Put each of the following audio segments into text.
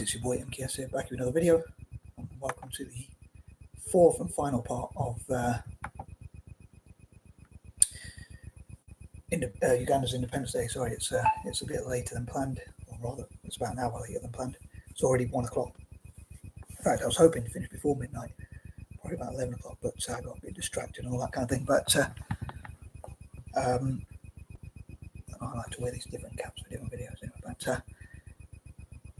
It's your boy M.K.S here, back with another video. Welcome to the fourth and final part of Uganda's Independence Day. Sorry, it's a bit later than planned, or rather, it's about an hour later than planned. It's already 1 o'clock. In fact, I was hoping to finish before midnight, probably about 11 o'clock, but I got a bit distracted and all that kind of thing. But I like to wear these different caps for different videos, but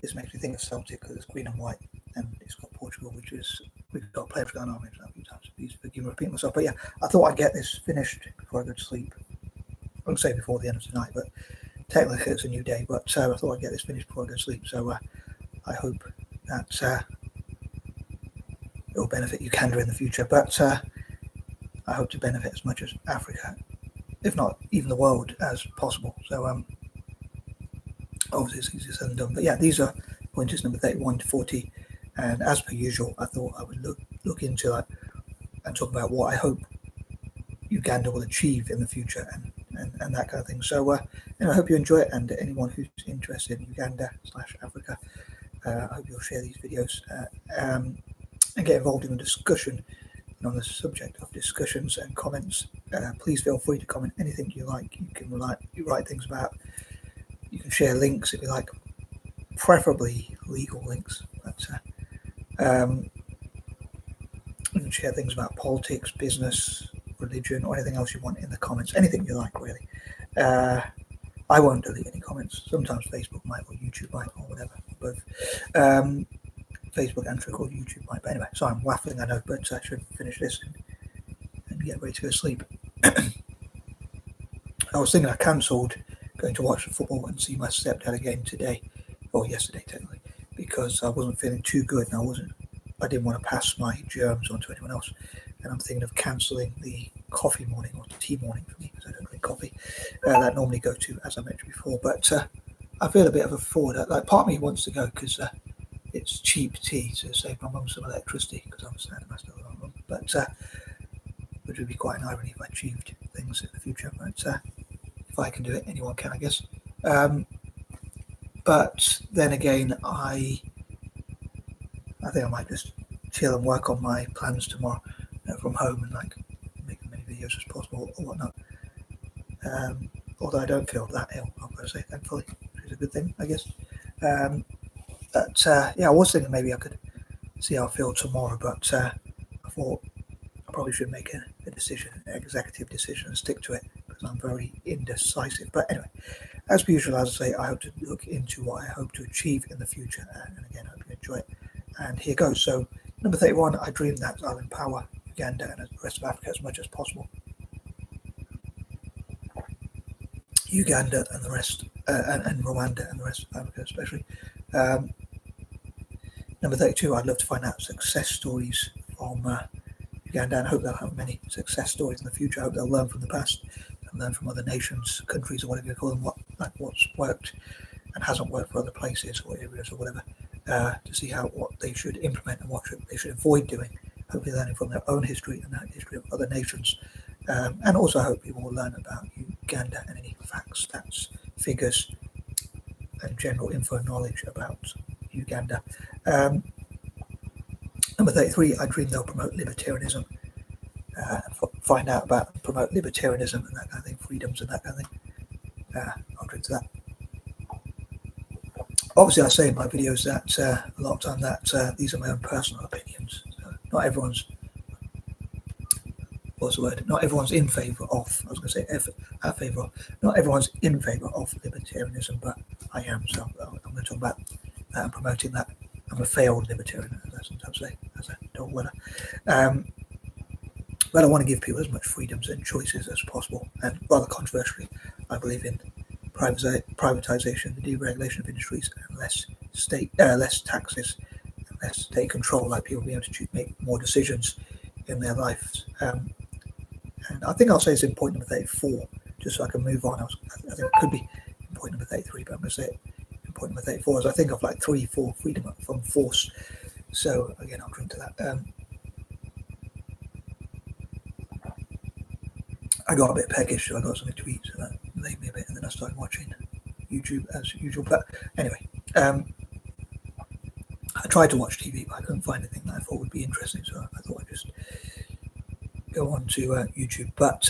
this makes me think of Celtic because it's green and white, and it's got Portugal, which is we've got players going on a few times. Please forgive me repeating myself, but yeah, I thought I'd get this finished before I go to sleep. I won't say before the end of tonight, but technically it's a new day. But I thought I'd get this finished before I go to sleep. So I hope that it will benefit Uganda in the future. But I hope to benefit as much as Africa, if not even the world, as possible. So obviously it's easier said than done. But yeah, these are pointers number 31 to 40. And as per usual, I thought I would look into that and talk about what I hope Uganda will achieve in the future and that kind of thing. So and I hope you enjoy it, and anyone who's interested in Uganda/Africa, I hope you'll share these videos and get involved in the discussion. And on the subject of discussions and comments, please feel free to comment anything you like. You can write things about. You can share links if you like, preferably legal links. But you can share things about politics, business, religion, or anything else you want in the comments. Anything you like, really. I won't delete any comments. Sometimes Facebook might, or YouTube might, or whatever, or both. Facebook and Twitter or YouTube might. But anyway, sorry, I'm waffling, I know, but I should finish this and get ready to go to sleep. I was thinking I cancelled going to watch the football and see my stepdad again today, or yesterday technically, because I wasn't feeling too good, and I didn't want to pass my germs on to anyone else. And I'm thinking of cancelling the coffee morning or tea morning for me, because I don't drink coffee. That I normally go to, as I mentioned before. But I feel a bit of a fraud. Like, part of me wants to go because it's cheap tea to save my mum some electricity, because I'm standing my still on mum. But which would be quite an irony if I achieved things in the future. But if I can do it, anyone can, I guess. But then again, I think I might just chill and work on my plans tomorrow from home, and like make as many videos as possible or whatnot. Although I don't feel that ill, I've got to say, thankfully, which is a good thing, I guess. But yeah, I was thinking maybe I could see how I feel tomorrow, but I thought I probably should make a decision, an executive decision, and stick to it, because I'm very indecisive. But anyway, as per usual, as I say, I hope to look into what I hope to achieve in the future, and again, I hope you enjoy it. And here goes. So, number 31, I dream that I'll empower Uganda and the rest of Africa as much as possible. Uganda and the rest, and Rwanda and the rest of Africa especially. Number 32, I'd love to find out success stories from Uganda, and I hope they'll have many success stories in the future. I hope they'll learn from the past and learn from other nations, countries, or whatever you call them, what's worked and hasn't worked for other places or areas or whatever, to see what they should implement and what they should avoid doing. Hopefully learning from their own history and the history of other nations. And also I hope people will learn about Uganda and any facts, stats, figures, and general info knowledge about Uganda. Number 33, I dream they'll promote libertarianism. Find out about, promote libertarianism and that kind of thing, freedoms and that kind of thing. I'll drink to that. Obviously, I say in my videos that a lot of time that these are my own personal opinions. So not everyone's, what's the word? Not everyone's in favour of. I was going to say favour of. Not everyone's in favour of libertarianism, but I am. So I'm going to talk about that and promoting that. I'm a failed libertarian, as I sometimes say, as a dog winner. But I want to give people as much freedoms and choices as possible. And rather controversially, I believe in privatisation, the deregulation of industries, and less taxes, and less state control, like people being able to make more decisions in their lives. And I think I'll say it's in point number 34, just so I can move on. I think it could be in point number 33, but I'm going to say it in point number 34, as I think of like 3, 4, freedom from force. So again, I'll drink to that. I got a bit peckish, so I got something to eat, so that made me a bit, and then I started watching YouTube as usual. But anyway, I tried to watch TV, but I couldn't find anything that I thought would be interesting, so I thought I'd just go on to YouTube. But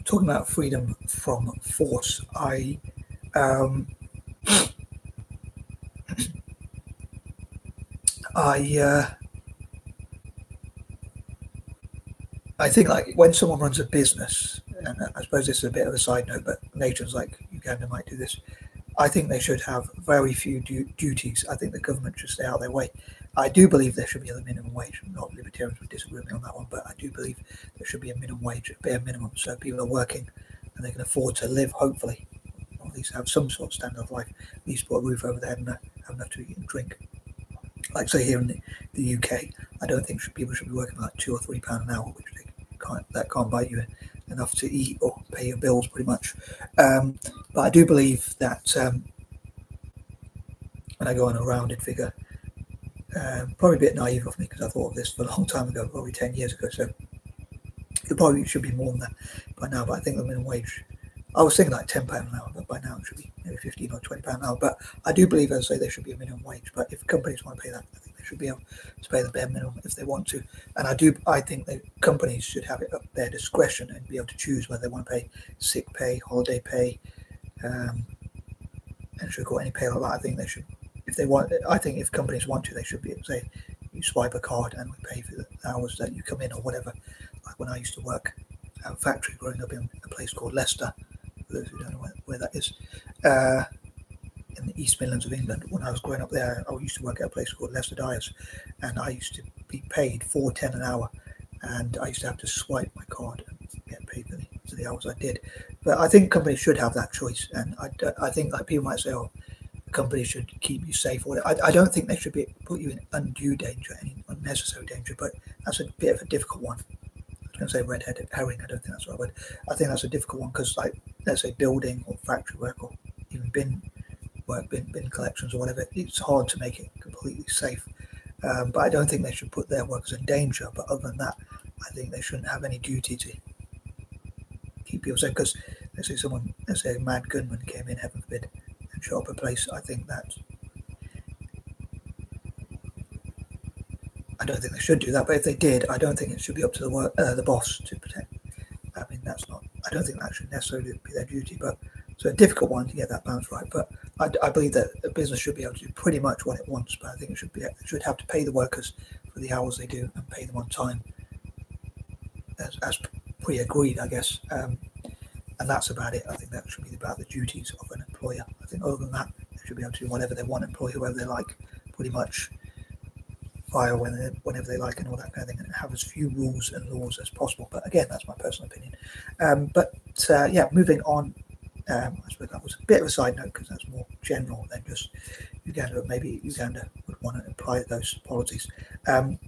talking about freedom from force, I think like when someone runs a business, and I suppose this is a bit of a side note, but nations like Uganda might do this. I think they should have very few duties. I think the government should stay out of their way. I do believe there should be a minimum wage. Not libertarians would disagree with me on that one, but I do believe there should be a minimum wage, a bare minimum, so people are working and they can afford to live, hopefully, or at least have some sort of standard of life, at least put a roof over their head and have enough to eat and drink. Like say here in the UK, I don't think people should be working like £2 or £3 an hour, which can't buy you enough to eat or pay your bills pretty much. But I do believe that when I go on a rounded figure, probably a bit naive of me because I thought of this for a long time ago, probably 10 years ago, so it probably should be more than that by now. But I think the minimum wage, I was thinking like £10 an hour, but by now it should be maybe £15 or £20 an hour. But I do believe, as I say, there should be a minimum wage. But if companies want to pay that, I think they should be able to pay the bare minimum if they want to. And I think that companies should have it at their discretion and be able to choose whether they want to pay sick pay, holiday pay, and should call any pay like that. I think they should, if they want. I think if companies want to, they should be able to say, you swipe a card and we pay for the hours that you come in or whatever. Like when I used to work at a factory growing up in a place called Leicester, for those who don't know where that is, in the East Midlands of England. When I was growing up there, I used to work at a place called Leicester Dyers, and I used to be paid £4.10 an hour, and I used to have to swipe my card and get paid for the hours I did. But I think companies should have that choice, and I think like people might say, oh, companies should keep you safe. Or I don't think they should put you in undue danger, any unnecessary danger, but that's a bit of a difficult one. I was going to say red-headed herring. I don't think that's the right word. I think that's a difficult one because, like, let's say building or factory work or even bin work, bin collections or whatever, it's hard to make it completely safe. But I don't think they should put their workers in danger. But other than that, I think they shouldn't have any duty to keep people safe. Because let's say a mad gunman came in, heaven forbid, and shot up a place. I think that. I don't think they should do that, but if they did, I don't think it should be up to the boss to protect. I mean, that's not. I don't think that should necessarily be their duty, but it's a difficult one to get that balance right. But I believe that a business should be able to do pretty much what it wants, but I think it should have to pay the workers for the hours they do and pay them on time, as pre-agreed, I guess. And that's about it. I think that should be about the duties of an employer. I think other than that, they should be able to do whatever they want, employ whoever they like, pretty much. Fire whenever they like and all that kind of thing, and have as few rules and laws as possible. But again, that's my personal opinion. Moving on. I suppose that was a bit of a side note because that's more general than just Uganda. Maybe Uganda would want to apply those policies. Number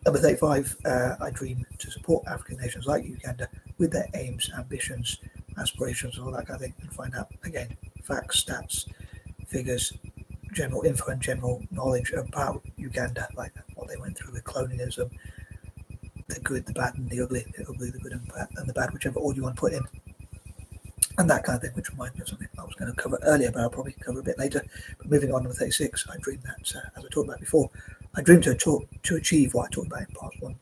35. I dream to support African nations like Uganda with their aims, ambitions, aspirations, and all that kind of thing, and find out again facts, stats, figures, general info and general knowledge about Uganda, like what they went through with colonialism, the good, the bad, and the ugly, the good, and the bad, whichever order you want to put in, and that kind of thing, which reminds me of something I was going to cover earlier, but I'll probably cover a bit later. But moving on to 36, I dream that, as I talked about before, I dream to achieve what I talked about in parts 1,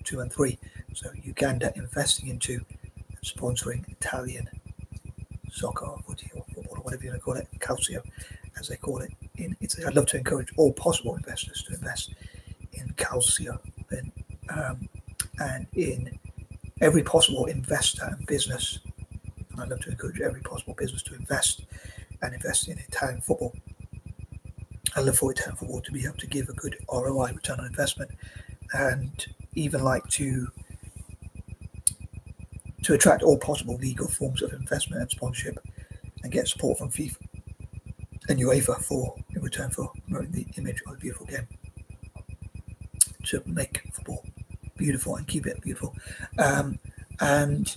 2, and 3. So Uganda investing into and sponsoring Italian soccer or footy or football or whatever you want to call it, calcio, as they call it in Italy. I'd love to encourage all possible investors to invest in calcio and in every possible investor and business. And I'd love to encourage every possible business to invest in Italian football. I love for Italian football to be able to give a good ROI, return on investment, and even like to attract all possible legal forms of investment and sponsorship and get support from FIFA and UEFA in return for promoting the image of a beautiful game, to make football beautiful and keep it beautiful. And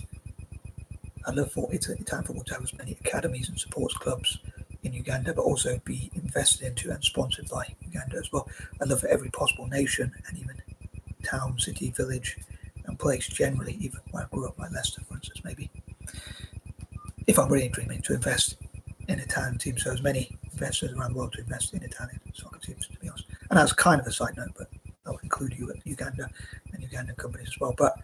I'd love for Italian football to have as many academies and sports clubs in Uganda, but also be invested into and sponsored by Uganda as well. I'd love for every possible nation and even town, city, village, and place generally, even where I grew up, like Leicester, for instance, maybe, if I'm really dreaming, to invest in Italian teams. So as many investors around the world to invest in Italian soccer teams, to be honest. And that's kind of a side note, but that would include Uganda and Ugandan companies as well. But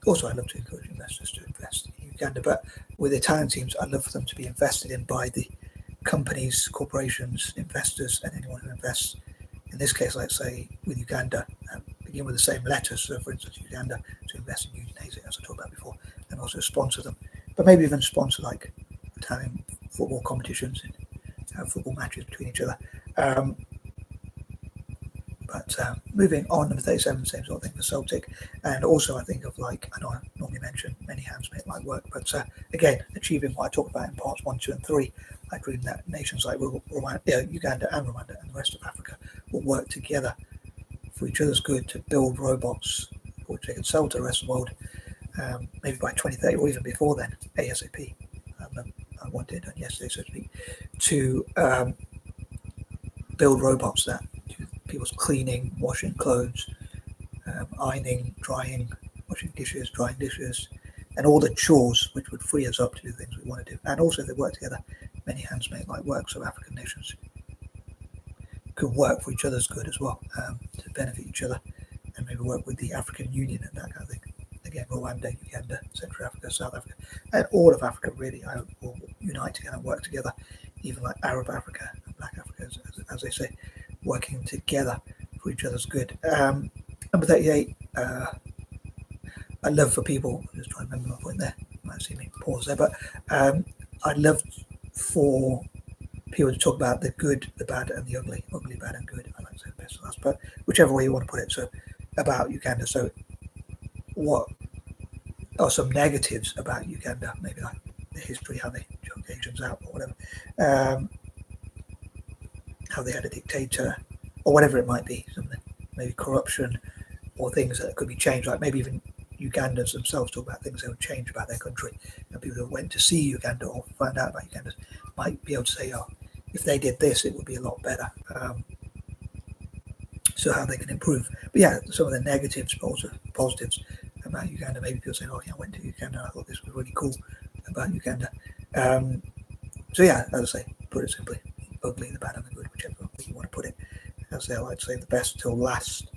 also, I'd love to encourage investors to invest in Uganda. But with Italian teams, I'd love for them to be invested in by the companies, corporations, investors, and anyone who invests. In this case, let's say with Uganda, begin with the same letters. So, for instance, Uganda to invest in Udinese, as I talked about before, and also sponsor them. But maybe even sponsor like Italian football competitions and have football matches between each other. But moving on, number 37, same sort of thing for Celtic. And also, I think of like, I know I normally mention many hands make light work, but again, achieving what I talked about in parts 1, 2, and 3. I dream that nations like Uganda and Rwanda and the rest of Africa will work together for each other's good to build robots which they can sell to the rest of the world, maybe by 2030 or even before then, ASAP. I wanted done yesterday, so to speak, to build robots that do people's cleaning, washing clothes, ironing, drying, washing dishes, drying dishes, and all the chores which would free us up to do things we want to do. And also, if they work together, many hands make light work, so African nations could work for each other's good as well, to benefit each other, and maybe work with the African Union and that kind of thing. Again, Rwanda, Uganda, Central Africa, South Africa, and all of Africa really, I hope, will unite together and work together, even like Arab Africa and Black Africa, as they say, working together for each other's good. Number 38, I'd love for people, I'm just trying to remember my point there, you might see me pause there, but I'd love for people to talk about the good, the bad, and the ugly, bad, and good. I like to say the best and last, but whichever way you want to put it. So, about Uganda. So, what are some negatives about Uganda? Maybe like the history, how they choked Asians out, or whatever. How they had a dictator, or whatever it might be. Something, maybe corruption, or things that could be changed. Like maybe even Ugandans themselves talk about things they would change about their country. And people who went to see Uganda or find out about Uganda might be able to say, "Oh, if they did this, it would be a lot better." So how they can improve. But yeah, some of the negatives, but also positives about Uganda. Maybe people say, "Oh, yeah, I went to Uganda. I thought this was really cool about Uganda." So yeah, as I say, put it simply, ugly, the bad, and the good, whichever way you want to put it. As I like to say, the best till last.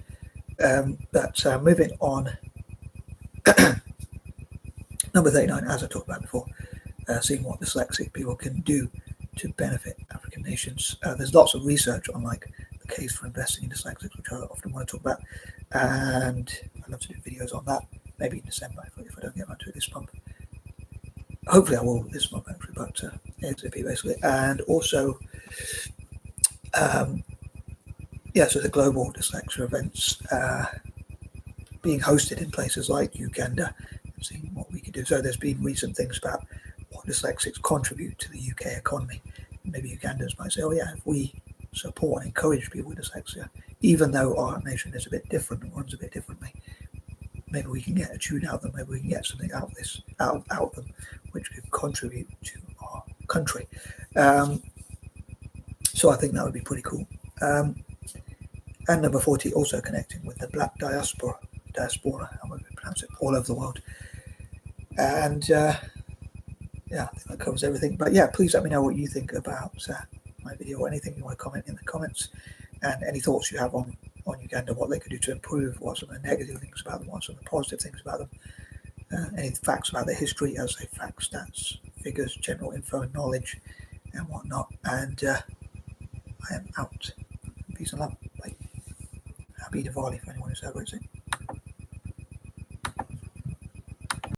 But moving on, number 39, as I talked about before, seeing what dyslexic people can do to benefit African nations. There's lots of research on like the case for investing in dyslexics, which I often want to talk about, and I'd love to do videos on that, maybe in December if I don't get around to it this month. Hopefully I will this month actually, but ASAP basically. And also, so the global dyslexia events being hosted in places like Uganda, and seeing what we can do. So there's been recent things about what dyslexics contribute to the UK economy. Maybe Ugandans might say, "Oh yeah, if we support and encourage people with dyslexia, even though our nation is a bit different and runs a bit differently, maybe we can get a tune out of them, maybe we can get something out of them which could contribute to our country." So I think that would be pretty cool. And number 40, also connecting with the black diaspora, however you pronounce it, all over the world. And I think that covers everything. But yeah, please let me know what you think about my video, or anything you want to comment in the comments, and any thoughts you have on Uganda, what they could do to improve, what some of the negative things about them, what some of the positive things about them, any facts about their history, as I say, facts, stats, figures, general info and knowledge, and whatnot. And I am out. Peace and love. Bye. Happy Diwali for anyone who celebrates it.